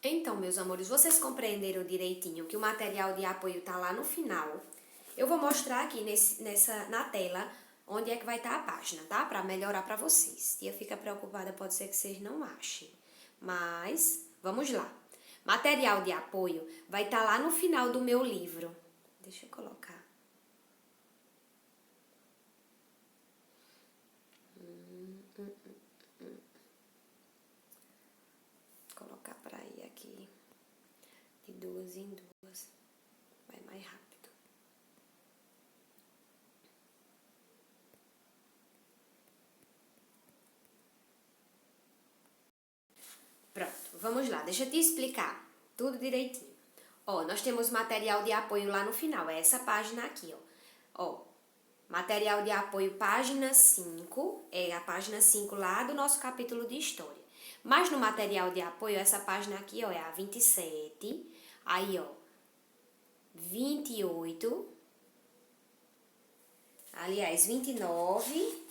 Então, meus amores, vocês compreenderam direitinho que o material de apoio tá lá no final. Eu vou mostrar aqui na tela onde é que vai estar a página, tá? Pra melhorar pra vocês. Tia fica preocupada, pode ser que vocês não achem. Mas, vamos lá. Material de apoio vai estar lá no final do meu livro. Deixa eu colocar. Colocar pra ir aqui de duas em duas. Vai mais rápido. Pronto, vamos lá. Deixa eu te explicar tudo direitinho. Ó, nós temos material de apoio lá no final. É essa página aqui, ó. Ó, material de apoio, página 5. É a página 5 lá do nosso capítulo de história. Mas no material de apoio, essa página aqui, ó, é a 27. Aí, ó, 28. Aliás, 29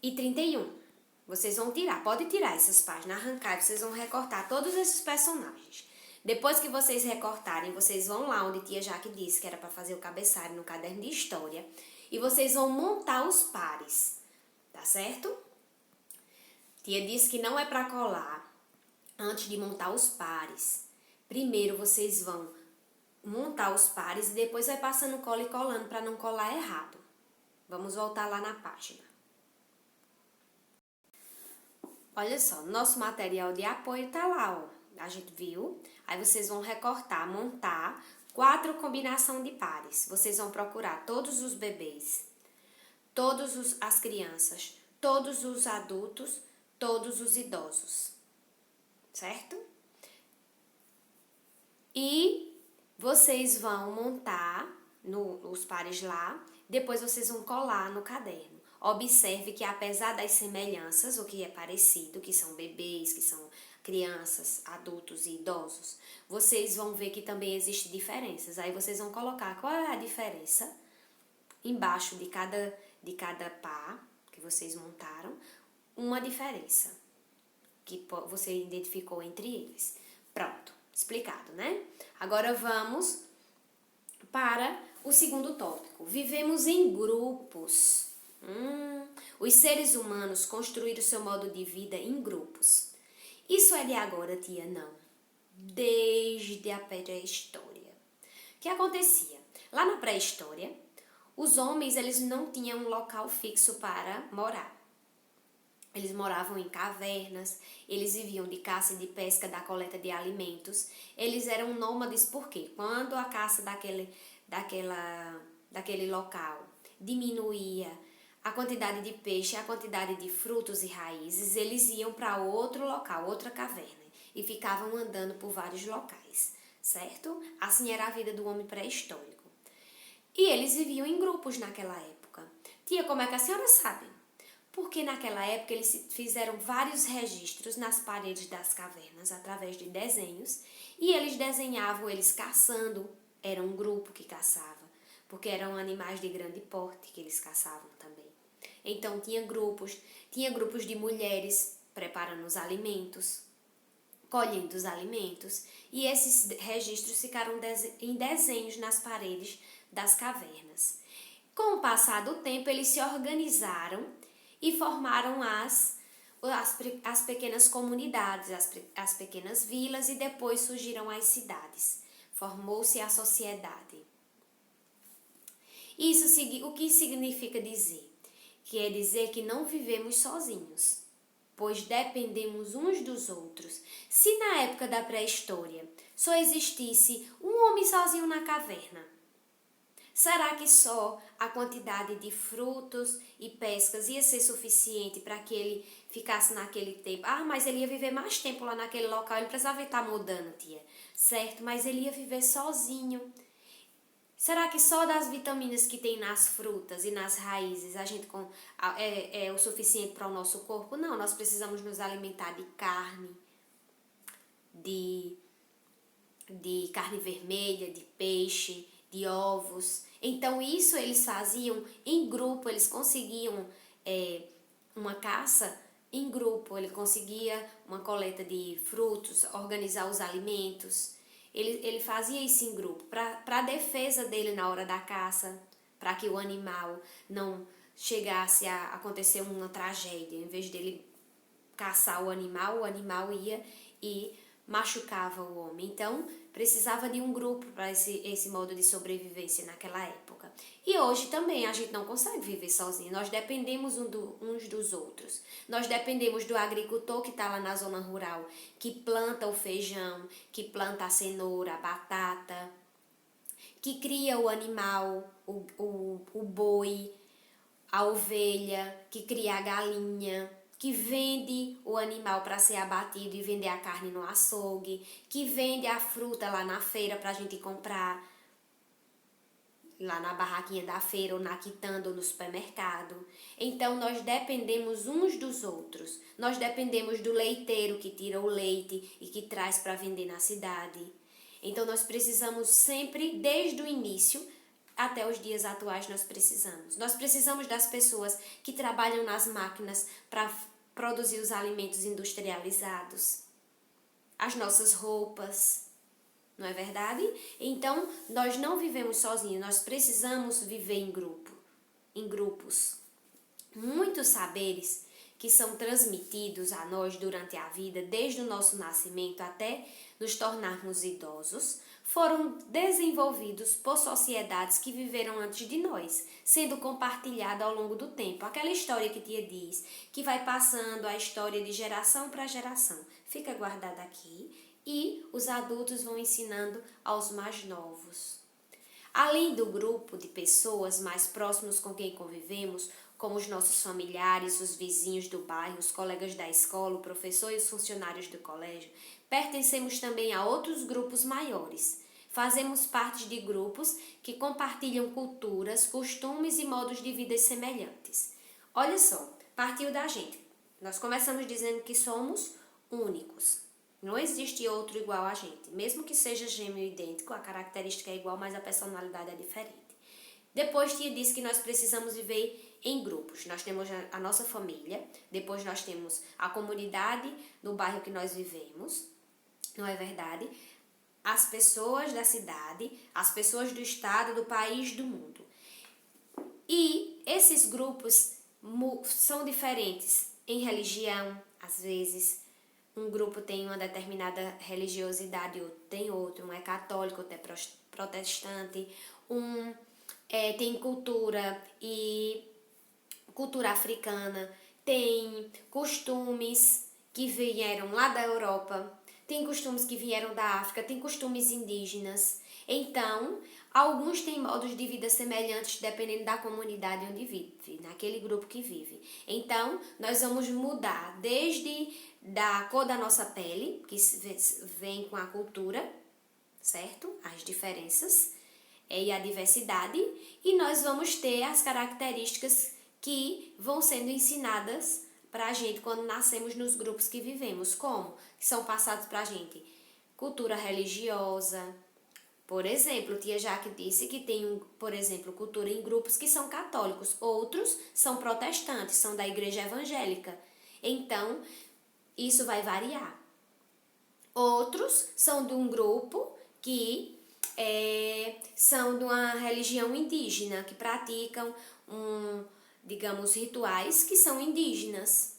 e 31. Vocês vão tirar, pode tirar essas páginas, arrancar, vocês vão recortar todos esses personagens. Depois que vocês recortarem, vocês vão lá onde tia Jaque disse que era para fazer o cabeçalho no caderno de história e vocês vão montar os pares, tá certo? Tia disse que não é para colar antes de montar os pares. Primeiro vocês vão montar os pares e depois vai passando cola e colando para não colar errado. Vamos voltar lá na página. Olha só, nosso material de apoio tá lá, ó. A gente viu. Aí vocês vão recortar, montar 4 combinações de pares. Vocês vão procurar todos os bebês, todas as crianças, todos os adultos, todos os idosos. Certo? E vocês vão montar os pares lá, depois vocês vão colar no caderno. Observe que apesar das semelhanças, o que é parecido, que são bebês, que são crianças, adultos e idosos, vocês vão ver que também existem diferenças. Aí vocês vão colocar qual é a diferença embaixo de cada par que vocês montaram, uma diferença que você identificou entre eles. Pronto, explicado, né? Agora vamos para o segundo tópico. Vivemos em grupos. Os seres humanos construíram seu modo de vida em grupos. Isso é de agora, tia? Não. Desde a pré-história. O que acontecia? Lá na pré-história, os homens eles não tinham um local fixo para morar. Eles moravam em cavernas, eles viviam de caça e de pesca, da coleta de alimentos. Eles eram nômades porque quando a caça daquele local diminuía a quantidade de peixe, a quantidade de frutos e raízes, eles iam para outro local, outra caverna, e ficavam andando por vários locais, certo? Assim era a vida do homem pré-histórico. E eles viviam em grupos naquela época. Tia, como é que a senhora sabe? Porque naquela época eles fizeram vários registros nas paredes das cavernas através de desenhos e eles desenhavam eles caçando, era um grupo que caçava, porque eram animais de grande porte que eles caçavam também. Então tinha grupos de mulheres preparando os alimentos, colhendo os alimentos e esses registros ficaram em desenhos nas paredes das cavernas. Com o passar do tempo eles se organizaram e formaram as pequenas comunidades, as pequenas vilas e depois surgiram as cidades. Formou-se a sociedade. Isso o que significa dizer? Quer dizer que não vivemos sozinhos, pois dependemos uns dos outros. Se na época da pré-história só existisse um homem sozinho na caverna, será que só a quantidade de frutos e pescas ia ser suficiente para que ele ficasse naquele tempo? Ah, mas ele ia viver mais tempo lá naquele local, ele precisava estar mudando, tia. Certo, mas ele ia viver sozinho. Será que só das vitaminas que tem nas frutas e nas raízes a gente é o suficiente para o nosso corpo? Não, nós precisamos nos alimentar de carne, de carne vermelha, de peixe, de ovos. Então isso eles faziam em grupo, eles conseguiam uma caça em grupo, ele conseguia uma coleta de frutos, organizar os alimentos. Ele fazia isso em grupo, para a defesa dele na hora da caça, para que o animal não chegasse a acontecer uma tragédia. Em vez dele caçar o animal ia e machucava o homem. Então, precisava de um grupo para esse modo de sobrevivência naquela época. E hoje também a gente não consegue viver sozinho. Nós dependemos uns dos outros. Nós dependemos do agricultor que está lá na zona rural, que planta o feijão, que planta a cenoura, a batata, que cria o animal, o boi, a ovelha, que cria a galinha, que vende o animal para ser abatido e vender a carne no açougue, que vende a fruta lá na feira para a gente comprar, lá na barraquinha da feira ou na quitanda ou no supermercado. Então nós dependemos uns dos outros. Nós dependemos do leiteiro que tira o leite e que traz para vender na cidade. Então nós precisamos sempre, desde o início até os dias atuais, nós precisamos. Nós precisamos das pessoas que trabalham nas máquinas para produzir os alimentos industrializados, as nossas roupas, não é verdade? Então, nós não vivemos sozinhos, nós precisamos viver em grupos. Muitos saberes que são transmitidos a nós durante a vida, desde o nosso nascimento até nos tornarmos idosos, foram desenvolvidos por sociedades que viveram antes de nós, sendo compartilhada ao longo do tempo. Aquela história que tia diz, que vai passando a história de geração para geração, fica guardada aqui e os adultos vão ensinando aos mais novos. Além do grupo de pessoas mais próximos com quem convivemos, como os nossos familiares, os vizinhos do bairro, os colegas da escola, o professor e os funcionários do colégio, pertencemos também a outros grupos maiores. Fazemos parte de grupos que compartilham culturas, costumes e modos de vida semelhantes. Olha só, partiu da gente. Nós começamos dizendo que somos únicos. Não existe outro igual a gente. Mesmo que seja gêmeo idêntico, a característica é igual, mas a personalidade é diferente. Depois tia disse que nós precisamos viver em grupos. Nós temos a nossa família, depois nós temos a comunidade do bairro que nós vivemos, não é verdade? As pessoas da cidade, as pessoas do estado, do país, do mundo. E esses grupos são diferentes em religião, às vezes. Um grupo tem uma determinada religiosidade, outro tem outro. Um é católico, outro é protestante. Tem cultura e cultura africana, tem costumes que vieram lá da Europa, tem costumes que vieram da África, tem costumes indígenas. Então, alguns têm modos de vida semelhantes dependendo da comunidade onde vive, naquele grupo que vive. Então, nós vamos mudar desde da cor da nossa pele, que vem com a cultura, certo? As diferenças e a diversidade, e nós vamos ter as características que vão sendo ensinadas para a gente quando nascemos nos grupos que vivemos, como que são passados para a gente cultura religiosa. Por exemplo, tia Jaque disse que tem, por exemplo, cultura em grupos que são católicos, outros são protestantes, são da igreja evangélica. Então, isso vai variar. Outros são de um grupo que são de uma religião indígena, que praticam digamos, rituais que são indígenas.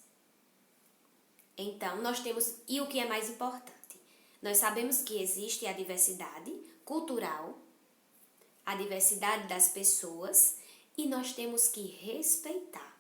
Então, nós temos, e o que é mais importante? Nós sabemos que existe a diversidade cultural, a diversidade das pessoas, e nós temos que respeitar.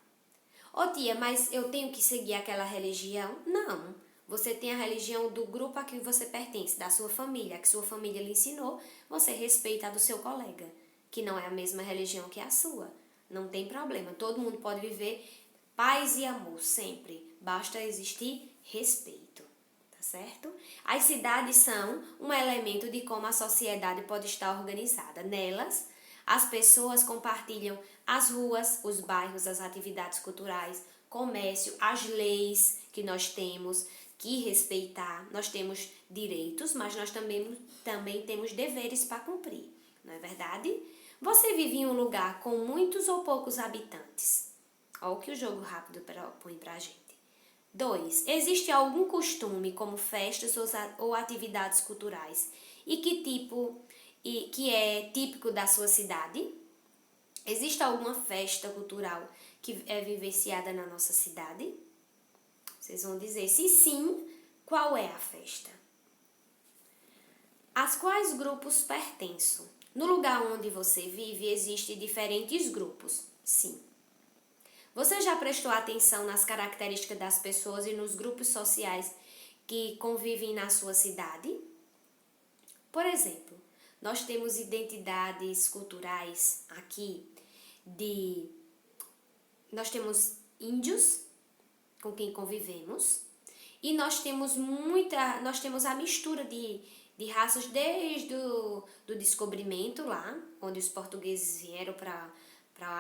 Ô tia, mas eu tenho que seguir aquela religião? Não. Você tem a religião do grupo a que você pertence, da sua família, a que sua família lhe ensinou, você respeita a do seu colega, que não é a mesma religião que a sua. Não tem problema, todo mundo pode viver paz e amor sempre, basta existir respeito, tá certo? As cidades são um elemento de como a sociedade pode estar organizada. Nelas, as pessoas compartilham as ruas, os bairros, as atividades culturais, comércio, as leis que nós temos que respeitar. Nós temos direitos, mas nós também temos deveres para cumprir, não é verdade? Você vive em um lugar com muitos ou poucos habitantes? Olha o que o jogo rápido põe pra gente. 2. Existe algum costume, como festas ou atividades culturais, e que é típico da sua cidade? Existe alguma festa cultural que é vivenciada na nossa cidade? Vocês vão dizer, se sim, qual é a festa? Às quais grupos pertenço? No lugar onde você vive, existem diferentes grupos? Sim. Você já prestou atenção nas características das pessoas e nos grupos sociais que convivem na sua cidade? Por exemplo, nós temos identidades culturais aqui nós temos índios com quem convivemos e nós temos a mistura de raças desde do descobrimento lá, onde os portugueses vieram para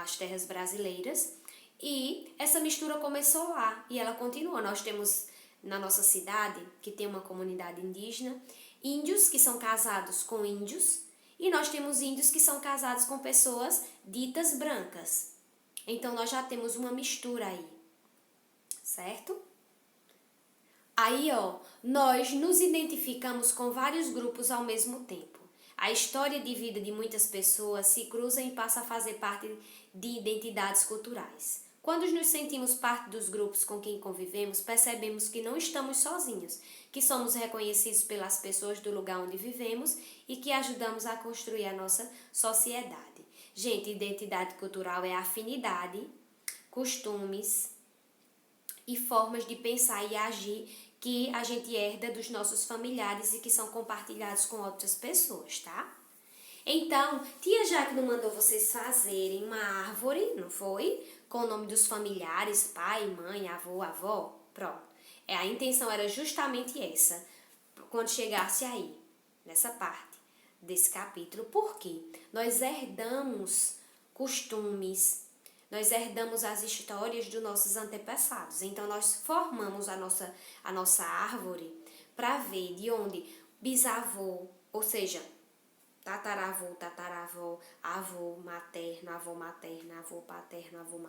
as terras brasileiras. E essa mistura começou lá e ela continua. Nós temos na nossa cidade, que tem uma comunidade indígena, índios que são casados com índios e nós temos índios que são casados com pessoas ditas brancas. Então nós já temos uma mistura aí, certo? Aí, nós nos identificamos com vários grupos ao mesmo tempo. A história de vida de muitas pessoas se cruza e passa a fazer parte de identidades culturais. Quando nos sentimos parte dos grupos com quem convivemos, percebemos que não estamos sozinhos, que somos reconhecidos pelas pessoas do lugar onde vivemos e que ajudamos a construir a nossa sociedade. Gente, identidade cultural é afinidade, costumes e formas de pensar e agir que a gente herda dos nossos familiares e que são compartilhados com outras pessoas, tá? Então, tia Jaque não mandou vocês fazerem uma árvore, não foi? Com o nome dos familiares, pai, mãe, avô, avó? Pronto. A intenção era justamente essa, quando chegasse aí, nessa parte desse capítulo. Por quê? Nós herdamos costumes, nós herdamos as histórias dos nossos antepassados. Então, nós formamos a nossa árvore para ver de onde bisavô, ou seja, tataravô, tataravó, avô materno, avô materna, avô paterno, avô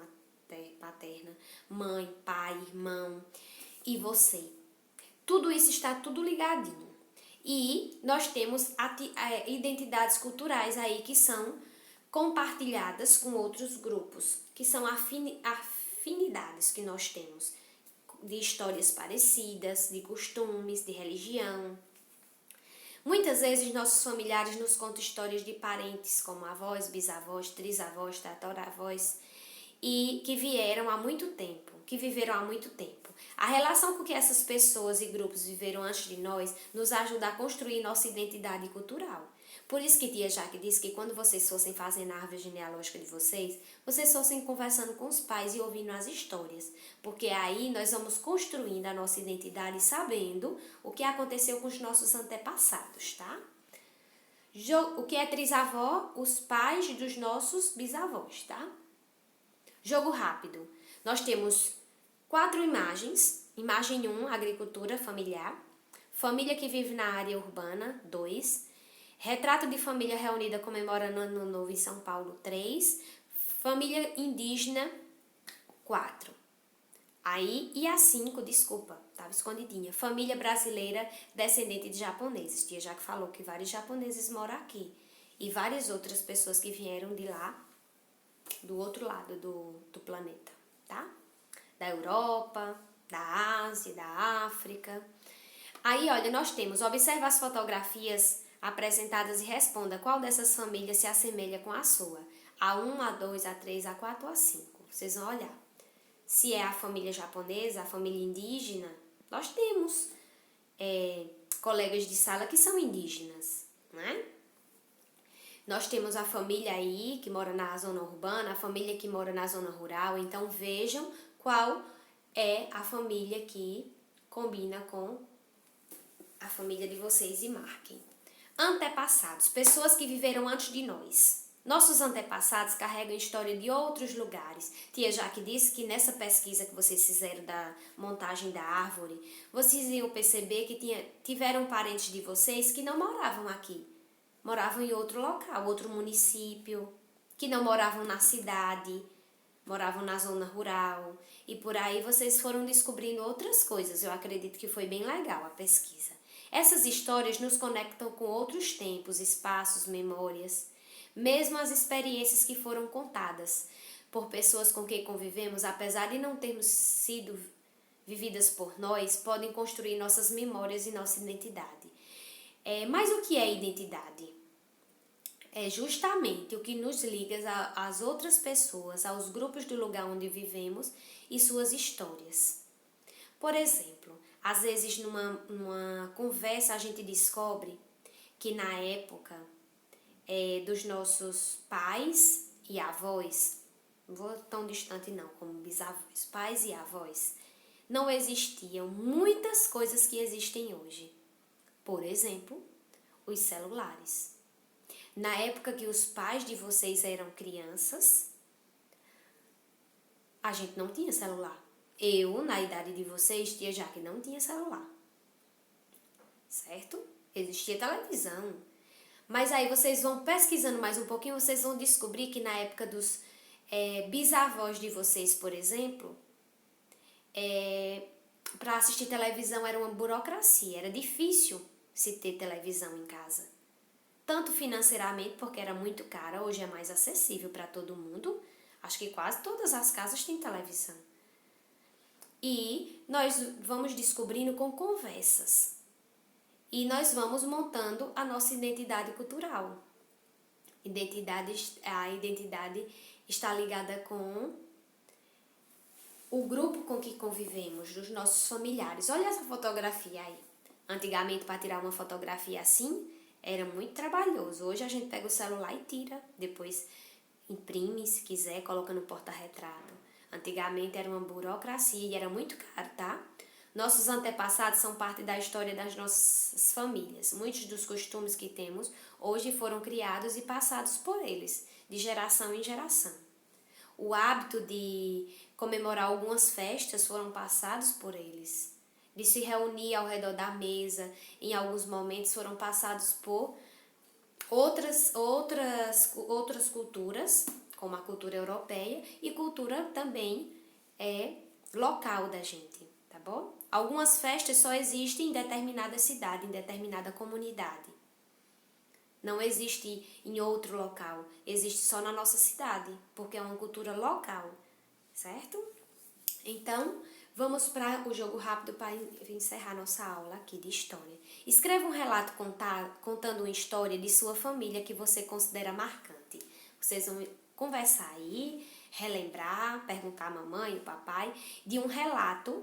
paterna, mãe, pai, irmão e você. Tudo isso está tudo ligadinho. E nós temos identidades culturais aí que são compartilhadas com outros grupos, que são afinidades que nós temos, de histórias parecidas, de costumes, de religião. Muitas vezes nossos familiares nos contam histórias de parentes, como avós, bisavós, trisavós, tataravós, e que viveram há muito tempo. A relação com que essas pessoas e grupos viveram antes de nós nos ajuda a construir nossa identidade cultural. Por isso que tia Jaque disse que quando vocês fossem fazendo a árvore genealógica de vocês fossem conversando com os pais e ouvindo as histórias. Porque aí nós vamos construindo a nossa identidade sabendo o que aconteceu com os nossos antepassados, tá? O que é trisavó? Os pais dos nossos bisavós, tá? Jogo rápido. Nós temos 4 imagens. Imagem 1, agricultura familiar. Família que vive na área urbana, 2. Retrato de família reunida comemorando Ano Novo em São Paulo, 3. Família indígena, 4. Aí, e a 5, desculpa, estava escondidinha. Família brasileira descendente de japoneses. Tia Jaque falou que vários japoneses moram aqui. E várias outras pessoas que vieram de lá, do outro lado do planeta, tá? Da Europa, da Ásia, da África. Aí, olha, nós temos, observa as fotografias apresentadas e responda qual dessas famílias se assemelha com a sua. A1, A2, A3, A4 ou A5. Vocês vão olhar. Se é a família japonesa, a família indígena, nós temos colegas de sala que são indígenas, né? Nós temos a família aí que mora na zona urbana, a família que mora na zona rural. Então, vejam qual é a família que combina com a família de vocês e marquem. Antepassados, pessoas que viveram antes de nós. Nossos antepassados carregam história de outros lugares. Tia Jaque disse que nessa pesquisa que vocês fizeram da montagem da árvore, vocês iam perceber que tiveram parentes de vocês que não moravam aqui. Moravam em outro local, outro município, que não moravam na cidade. moravam na zona rural, e por aí vocês foram descobrindo outras coisas. Eu acredito que foi bem legal a pesquisa. Essas histórias nos conectam com outros tempos, espaços, memórias, mesmo as experiências que foram contadas por pessoas com quem convivemos, apesar de não termos sido vividas por nós, podem construir nossas memórias e nossa identidade. Mas o que é identidade? É justamente o que nos liga às outras pessoas, aos grupos do lugar onde vivemos e suas histórias. Por exemplo, às vezes numa conversa a gente descobre que na época dos nossos pais e avós, não vou tão distante não, como bisavós, pais e avós, não existiam muitas coisas que existem hoje. Por exemplo, os celulares. Na época que os pais de vocês eram crianças, a gente não tinha celular. Eu, na idade de vocês, tia Jaque, não tinha celular. Certo? Existia televisão. Mas aí vocês vão pesquisando mais um pouquinho, vocês vão descobrir que na época dos bisavós de vocês, por exemplo, para assistir televisão era uma burocracia, era difícil se ter televisão em casa. Tanto financeiramente, porque era muito cara, hoje é mais acessível para todo mundo. Acho que quase todas as casas têm televisão. E nós vamos descobrindo com conversas. E nós vamos montando a nossa identidade cultural. A identidade está ligada com o grupo com que convivemos, dos nossos familiares. Olha essa fotografia aí. Antigamente, para tirar uma fotografia assim, era muito trabalhoso. Hoje a gente pega o celular e tira. Depois imprime, se quiser, coloca no porta-retrato. Antigamente era uma burocracia e era muito caro, tá? Nossos antepassados são parte da história das nossas famílias. Muitos dos costumes que temos hoje foram criados e passados por eles, de geração em geração. O hábito de comemorar algumas festas foram passados por eles. De se reunir ao redor da mesa, em alguns momentos foram passados por outras culturas, como a cultura europeia e cultura também local da gente, tá bom? Algumas festas só existem em determinada cidade, em determinada comunidade. Não existe em outro local, existe só na nossa cidade, porque é uma cultura local, certo? Então, vamos para o jogo rápido para encerrar nossa aula aqui de história. Escreva um relato contando uma história de sua família que você considera marcante. Vocês vão conversar aí, relembrar, perguntar à mamãe, ao papai, de um relato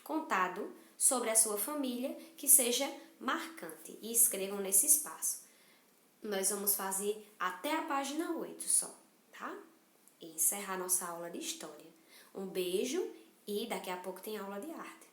contado sobre a sua família que seja marcante. E escrevam nesse espaço. Nós vamos fazer até a página 8 só, tá? E encerrar nossa aula de história. Um beijo e daqui a pouco tem aula de arte.